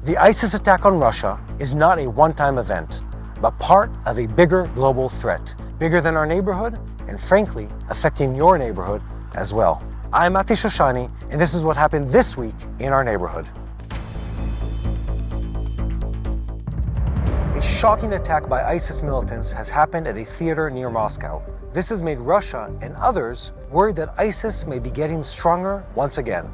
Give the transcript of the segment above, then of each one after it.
The ISIS attack on Russia is not a one-time event, but part of a bigger global threat, bigger than our neighborhood, and frankly, affecting your neighborhood as well. I'm Mati Shoshani, and this is what happened this week in our neighborhood. A shocking attack by ISIS militants has happened at a theater near Moscow. This has made Russia and others worried that ISIS may be getting stronger once again.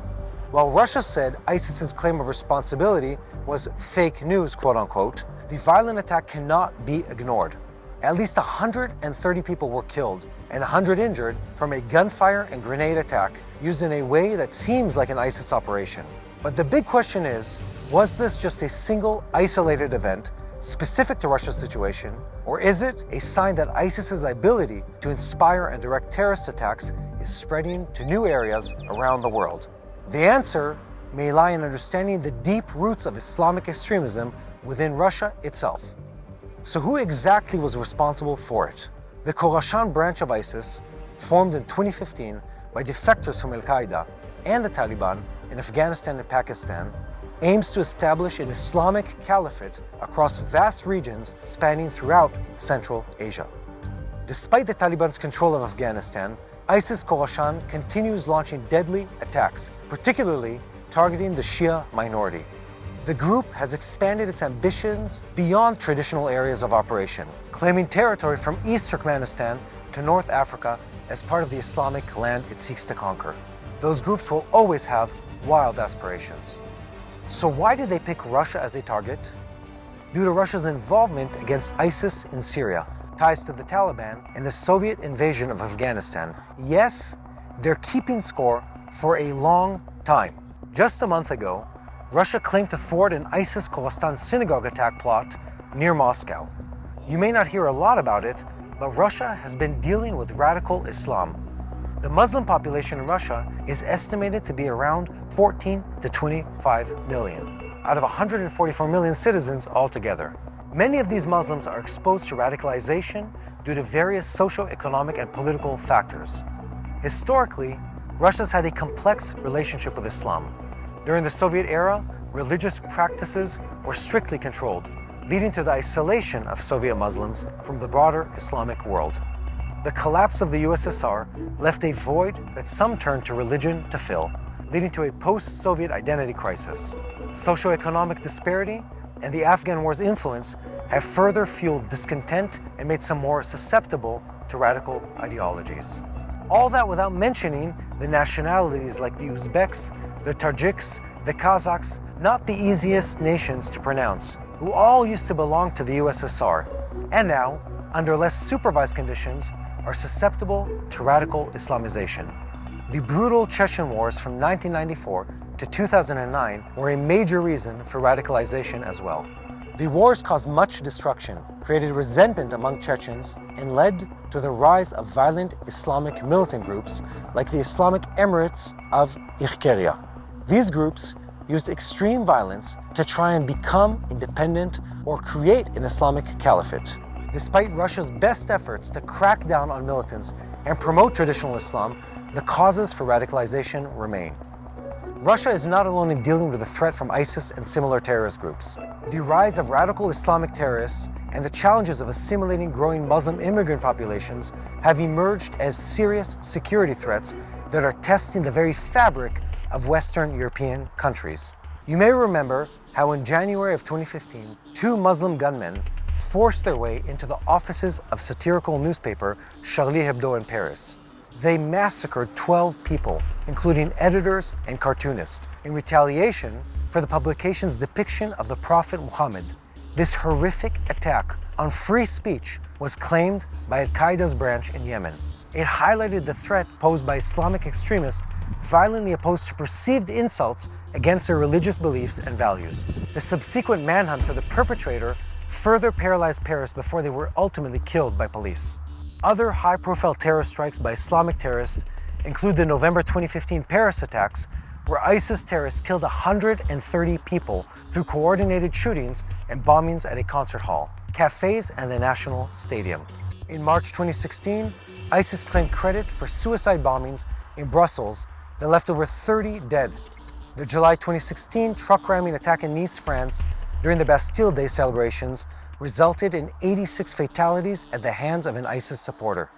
While Russia said ISIS's claim of responsibility was fake news, quote-unquote, the violent attack cannot be ignored. At least 130 people were killed and 100 injured from a gunfire and grenade attack used in a way that seems like an ISIS operation. But the big question is, was this just a single isolated event specific to Russia's situation, or is it a sign that ISIS's ability to inspire and direct terrorist attacks is spreading to new areas around the world? The answer may lie in understanding the deep roots of Islamic extremism within Russia itself. So who exactly was responsible for it? The Khorasan branch of ISIS, formed in 2015 by defectors from Al-Qaeda and the Taliban in Afghanistan and Pakistan, aims to establish an Islamic caliphate across vast regions spanning throughout Central Asia. Despite the Taliban's control of Afghanistan, ISIS Khorasan continues launching deadly attacks, particularly targeting the Shia minority. The group has expanded its ambitions beyond traditional areas of operation, claiming territory from East Turkmenistan to North Africa as part of the Islamic land it seeks to conquer. Those groups will always have wild aspirations. So why did they pick Russia as a target? Due to Russia's involvement against ISIS in Syria, ties to the Taliban, and the Soviet invasion of Afghanistan. Yes, they're keeping score for a long time. Just a month ago, Russia claimed to thwart an ISIS Khorasan synagogue attack plot near Moscow. You may not hear a lot about it, but Russia has been dealing with radical Islam. The Muslim population in Russia is estimated to be around 14 to 25 million, out of 144 million citizens altogether. Many of these Muslims are exposed to radicalization due to various socio-economic and political factors. Historically, Russia's had a complex relationship with Islam. During the Soviet era, religious practices were strictly controlled, leading to the isolation of Soviet Muslims from the broader Islamic world. The collapse of the USSR left a void that some turned to religion to fill, leading to a post-Soviet identity crisis. Socioeconomic disparity and the Afghan war's influence have further fueled discontent and made some more susceptible to radical ideologies. All that without mentioning the nationalities like the Uzbeks, the Tajiks, the Kazakhs, not the easiest nations to pronounce, who all used to belong to the USSR, and now, under less supervised conditions, are susceptible to radical Islamization. The brutal Chechen wars from 1994 to 2009 were a major reason for radicalization as well. The wars caused much destruction, created resentment among Chechens, and led to the rise of violent Islamic militant groups like the Islamic Emirates of Ichkeria. These groups used extreme violence to try and become independent or create an Islamic caliphate. Despite Russia's best efforts to crack down on militants and promote traditional Islam, the causes for radicalization remain. Russia is not alone in dealing with the threat from ISIS and similar terrorist groups. The rise of radical Islamic terrorists and the challenges of assimilating growing Muslim immigrant populations have emerged as serious security threats that are testing the very fabric of Western European countries. You may remember how in January of 2015, 2 Muslim gunmen forced their way into the offices of satirical newspaper Charlie Hebdo in Paris. They massacred 12 people, including editors and cartoonists, in retaliation for the publication's depiction of the Prophet Muhammad. This horrific attack on free speech was claimed by Al-Qaeda's branch in Yemen. It highlighted the threat posed by Islamic extremists violently opposed to perceived insults against their religious beliefs and values. The subsequent manhunt for the perpetrator further paralyzed Paris before they were ultimately killed by police. Other high-profile terror strikes by Islamic terrorists include the November 2015 Paris attacks, where ISIS terrorists killed 130 people through coordinated shootings and bombings at a concert hall, cafes, and the National Stadium. In March 2016, ISIS claimed credit for suicide bombings in Brussels that left over 30 dead. The July 2016 truck ramming attack in Nice, France, during the Bastille Day celebrations, resulted in 86 fatalities at the hands of an ISIS supporter.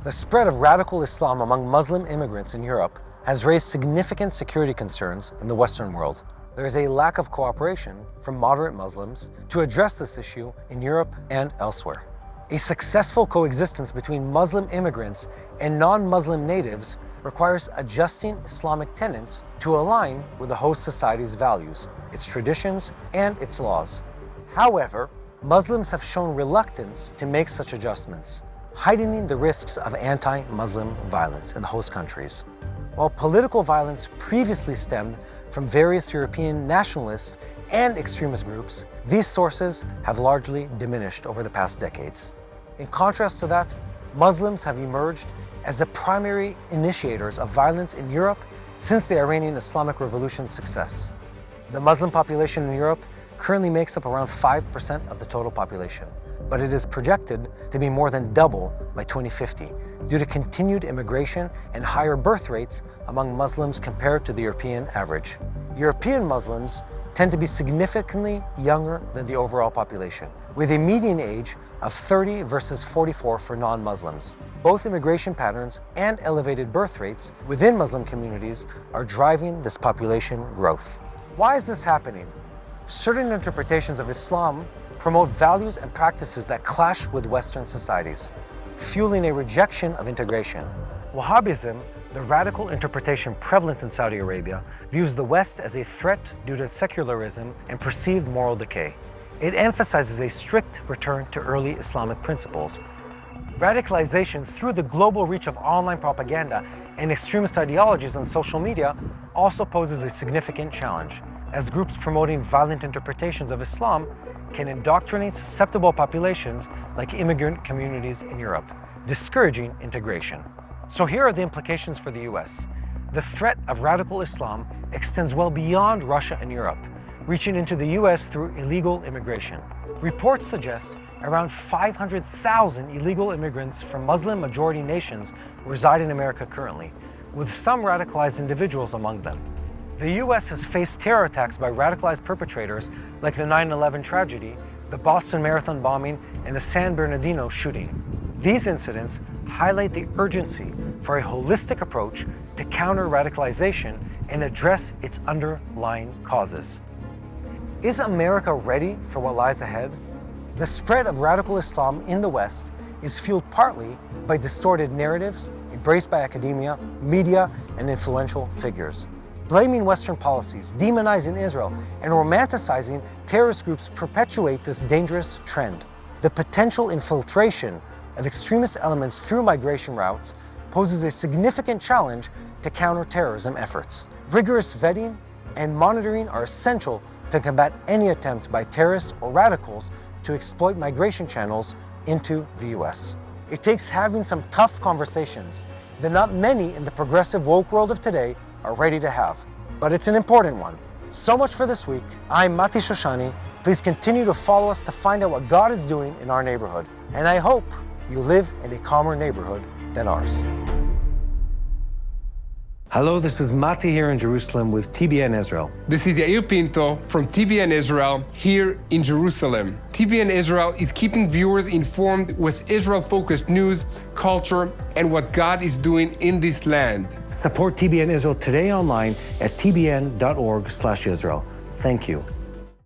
The spread of radical Islam among Muslim immigrants in Europe has raised significant security concerns in the Western world. There is a lack of cooperation from moderate Muslims to address this issue in Europe and elsewhere. A successful coexistence between Muslim immigrants and non-Muslim natives requires adjusting Islamic tenets to align with the host society's values, its traditions, and its laws. However, Muslims have shown reluctance to make such adjustments, heightening the risks of anti-Muslim violence in the host countries. While political violence previously stemmed from various European nationalist and extremist groups, these sources have largely diminished over the past decades. In contrast to that, Muslims have emerged as the primary initiators of violence in Europe since the Iranian Islamic Revolution's success. The Muslim population in Europe currently makes up around 5% of the total population, but it is projected to be more than double by 2050 due to continued immigration and higher birth rates among Muslims compared to the European average. European Muslims tend to be significantly younger than the overall population, with a median age of 30 versus 44 for non-Muslims. Both immigration patterns and elevated birth rates within Muslim communities are driving this population growth. Why is this happening? Certain interpretations of Islam promote values and practices that clash with Western societies, fueling a rejection of integration. Wahhabism, the radical interpretation prevalent in Saudi Arabia, views the West as a threat due to secularism and perceived moral decay. It emphasizes a strict return to early Islamic principles. Radicalization through the global reach of online propaganda and extremist ideologies on social media also poses a significant challenge, as groups promoting violent interpretations of Islam can indoctrinate susceptible populations like immigrant communities in Europe, discouraging integration. So here are the implications for the US. The threat of radical Islam extends well beyond Russia and Europe, reaching into the US through illegal immigration. Reports suggest around 500,000 illegal immigrants from Muslim-majority nations reside in America currently, with some radicalized individuals among them. The US has faced terror attacks by radicalized perpetrators like the 9/11 tragedy, the Boston Marathon bombing, and the San Bernardino shooting. These incidents highlight the urgency for a holistic approach to counter radicalization and address its underlying causes. Is America ready for what lies ahead? The spread of radical Islam in the West is fueled partly by distorted narratives embraced by academia, media, and influential figures. Blaming Western policies, demonizing Israel, and romanticizing terrorist groups perpetuate this dangerous trend. The potential infiltration of extremist elements through migration routes poses a significant challenge to counter-terrorism efforts. Rigorous vetting and monitoring are essential to combat any attempt by terrorists or radicals to exploit migration channels into the US. It takes having some tough conversations that not many in the progressive woke world of today are ready to have, but it's an important one. So much for this week. I'm Mati Shoshani. Please continue to follow us to find out what God is doing in our neighborhood, and I hope you live in a calmer neighborhood than ours. Hello, this is Mati here in Jerusalem with TBN Israel. This is Yair Pinto from TBN Israel here in Jerusalem. TBN Israel is keeping viewers informed with Israel-focused news, culture, and what God is doing in this land. Support TBN Israel today online at tbn.org/Israel. Thank you.